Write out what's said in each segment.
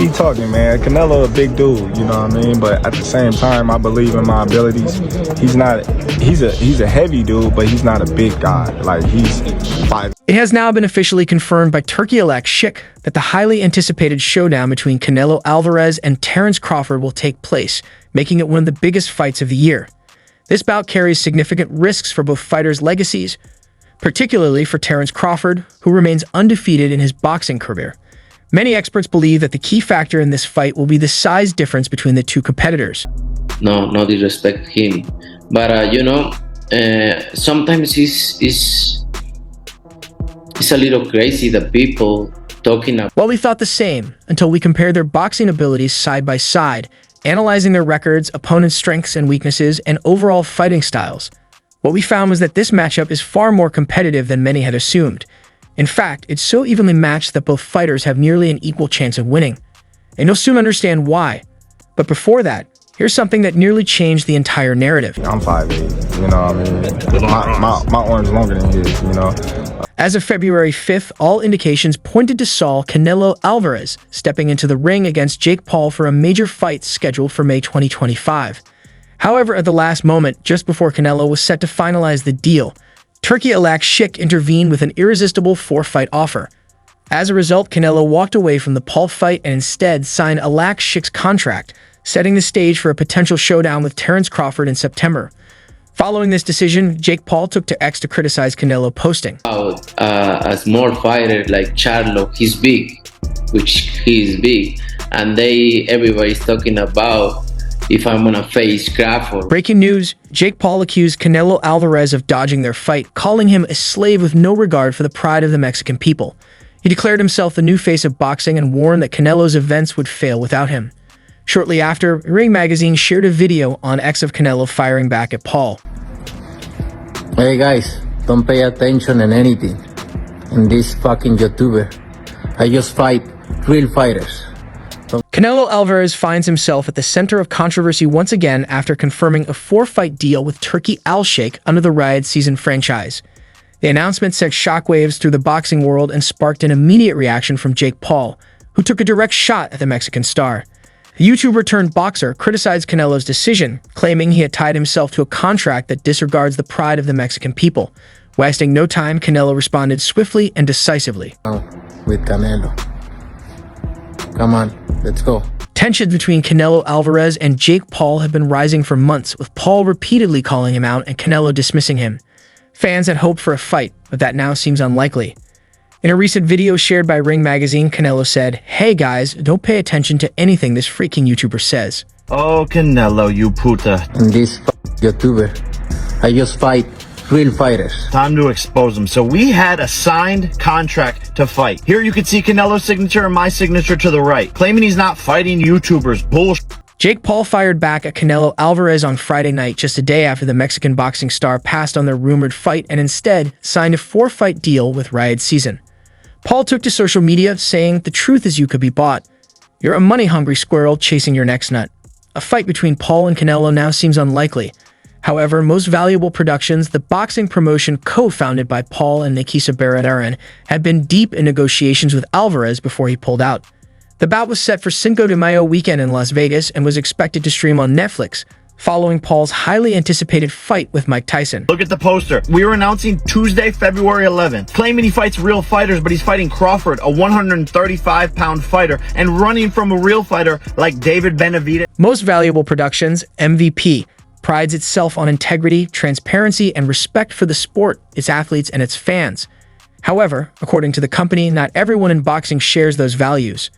keep talking, man. Canelo a big dude, you know what I mean? But at the same time, I believe in my abilities. He's a heavy dude, but he's not a big guy. Like, he's 5. It has now been officially confirmed by Turkey-elect Schick that the highly anticipated showdown between Canelo Alvarez and Terence Crawford will take place, making it one of the biggest fights of the year. This bout carries significant risks for both fighters' legacies, particularly for Terence Crawford, who remains undefeated in his boxing career. Many experts believe that the key factor in this fight will be the size difference between the two competitors. No disrespect him, but sometimes it's a little crazy that people talking about. Well, we thought the same until we compared their boxing abilities side by side, analyzing their records, opponents' strengths and weaknesses, and overall fighting styles. What we found was that this matchup is far more competitive than many had assumed. In fact, it's so evenly matched that both fighters have nearly an equal chance of winning. And you'll soon understand why. But before that, here's something that nearly changed the entire narrative. I'm 5'8", you know what I mean? My arm's longer than his, you know? As of February 5th, all indications pointed to Saul Canelo Alvarez stepping into the ring against Jake Paul for a major fight scheduled for May 2025. However, at the last moment, just before Canelo was set to finalize the deal, Turkey-elect Schick intervened with an irresistible 4-fight offer. As a result, Canelo walked away from the Paul fight and instead signed elect Schick's contract, setting the stage for a potential showdown with Terence Crawford in September. Following this decision, Jake Paul took to X to criticize Canelo, posting, A small fighter like Charlo, he's big, which he is big, and everybody's talking about if I'm gonna face Crawford. Breaking news, Jake Paul accused Canelo Alvarez of dodging their fight, calling him a slave with no regard for the pride of the Mexican people. He declared himself the new face of boxing and warned that Canelo's events would fail without him. Shortly after, Ring Magazine shared a video on X of Canelo firing back at Paul. Hey guys, don't pay attention in anything. In this fucking YouTuber, I just fight real fighters. Canelo Alvarez finds himself at the center of controversy once again after confirming a 4-fight deal with Turkey Al-Sheikh under the Riot Season franchise. The announcement sent shockwaves through the boxing world and sparked an immediate reaction from Jake Paul, who took a direct shot at the Mexican star. The YouTuber-turned-boxer criticized Canelo's decision, claiming he had tied himself to a contract that disregards the pride of the Mexican people. Wasting no time, Canelo responded swiftly and decisively. With Canelo. Come on, let's go. Tensions between Canelo Alvarez and Jake Paul have been rising for months, with Paul repeatedly calling him out and Canelo dismissing him. Fans had hoped for a fight, but that now seems unlikely. In a recent video shared by Ring Magazine, Canelo said, "Hey guys, don't pay attention to anything this freaking YouTuber says." Oh, Canelo, you puta. In this YouTuber, I just fight real fighters. Time to expose them. So we had a signed contract to fight. Here you can see Canelo's signature and my signature to the right, claiming he's not fighting YouTubers. Bullshit. Jake Paul fired back at Canelo Alvarez on Friday night, just a day after the Mexican boxing star passed on their rumored fight and instead signed a 4-fight deal with Riot Season. Paul took to social media, saying, "The truth is you could be bought. You're a money-hungry squirrel chasing your next nut." A fight between Paul and Canelo now seems unlikely. However, Most Valuable Productions, the boxing promotion co-founded by Paul and Nikisa Beradaran, had been deep in negotiations with Alvarez before he pulled out. The bout was set for Cinco de Mayo weekend in Las Vegas and was expected to stream on Netflix, following Paul's highly anticipated fight with Mike Tyson. Look at the poster. We were announcing Tuesday, February 11th, claiming he fights real fighters, but he's fighting Crawford, a 135-pound fighter, and running from a real fighter like David Benavidez. Most Valuable Productions, MVP, prides itself on integrity, transparency, and respect for the sport, its athletes, and its fans. However, according to the company, not everyone in boxing shares those values.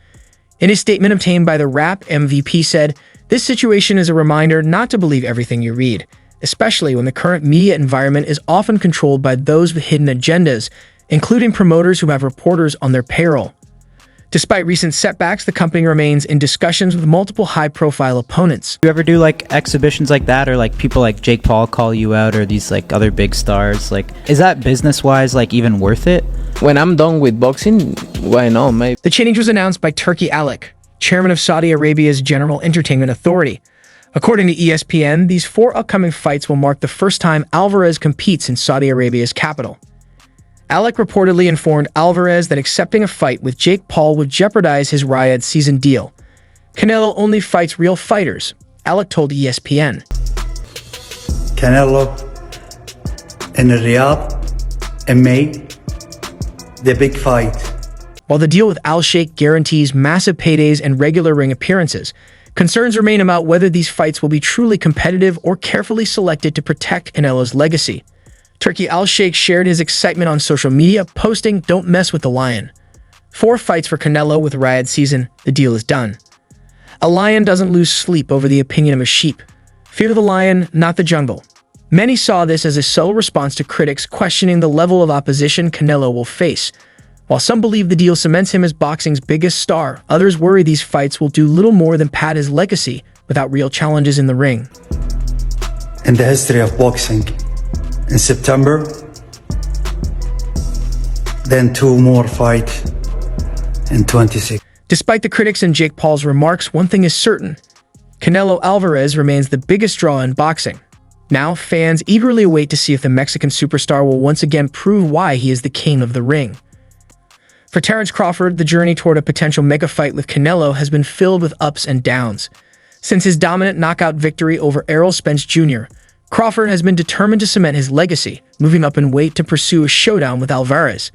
In a statement obtained by the Wrap, MVP said, "This situation is a reminder not to believe everything you read, especially when the current media environment is often controlled by those with hidden agendas, including promoters who have reporters on their payroll." Despite recent setbacks, the company remains in discussions with multiple high-profile opponents. Do you ever do like exhibitions like that, or like people like Jake Paul call you out, or these like other big stars? Like, is that business-wise like even worth it? When I'm done with boxing, why not? Maybe. The change was announced by Turki Alik, chairman of Saudi Arabia's General Entertainment Authority. According to ESPN, these 4 upcoming fights will mark the first time Alvarez competes in Saudi Arabia's capital. Alec reportedly informed Alvarez that accepting a fight with Jake Paul would jeopardize his Riot Season deal, Canelo only fights real fighters, Alec told ESPN. Canelo in Riyadh and made the big fight. While the deal with Al Sheikh guarantees massive paydays and regular ring appearances, concerns remain about whether these fights will be truly competitive or carefully selected to protect Canelo's legacy. Turkey Al Sheikh shared his excitement on social media, posting, "Don't mess with the lion." 4 fights for Canelo with Riyadh season, the deal is done. A lion doesn't lose sleep over the opinion of a sheep. Fear the lion, not the jungle. Many saw this as a subtle response to critics questioning the level of opposition Canelo will face. While some believe the deal cements him as boxing's biggest star, others worry these fights will do little more than pad his legacy without real challenges in the ring. In the history of boxing, in September, then 2 more fights in 26. Despite the critics and Jake Paul's remarks, one thing is certain. Canelo Alvarez remains the biggest draw in boxing. Now, fans eagerly await to see if the Mexican superstar will once again prove why he is the king of the ring. For Terence Crawford, the journey toward a potential mega fight with Canelo has been filled with ups and downs. Since his dominant knockout victory over Errol Spence Jr., Crawford has been determined to cement his legacy, moving up in weight to pursue a showdown with Alvarez.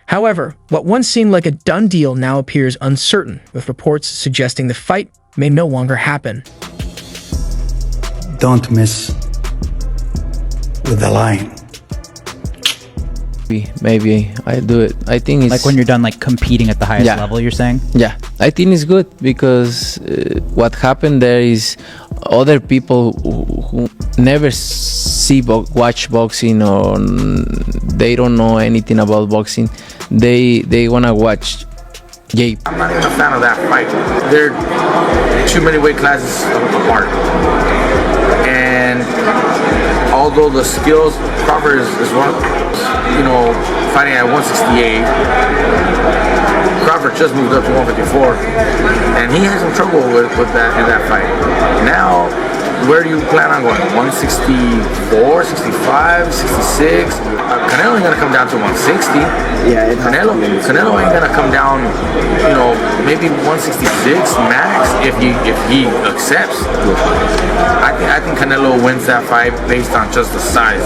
However, what once seemed like a done deal now appears uncertain, with reports suggesting the fight may no longer happen. Don't mess with the lion. Maybe I do it. I think it's Like when you're done like competing at the highest Yeah. level, you're saying? yeah. I think it's good because what happened there is other people who never watch boxing or they don't know anything about boxing. They wanna watch. Gabe. I'm not even a fan of that fight. They're too many weight classes apart. And although the skills, Crawford is one, fighting at 168. Crawford just moved up to 154, and he had some trouble with that in that fight. Now, where do you plan on going? 164, 65, 66? Canelo ain't gonna come down to 160. Yeah, Canelo ain't gonna come down, maybe 166 max if he accepts. I think Canelo wins that fight based on just the size.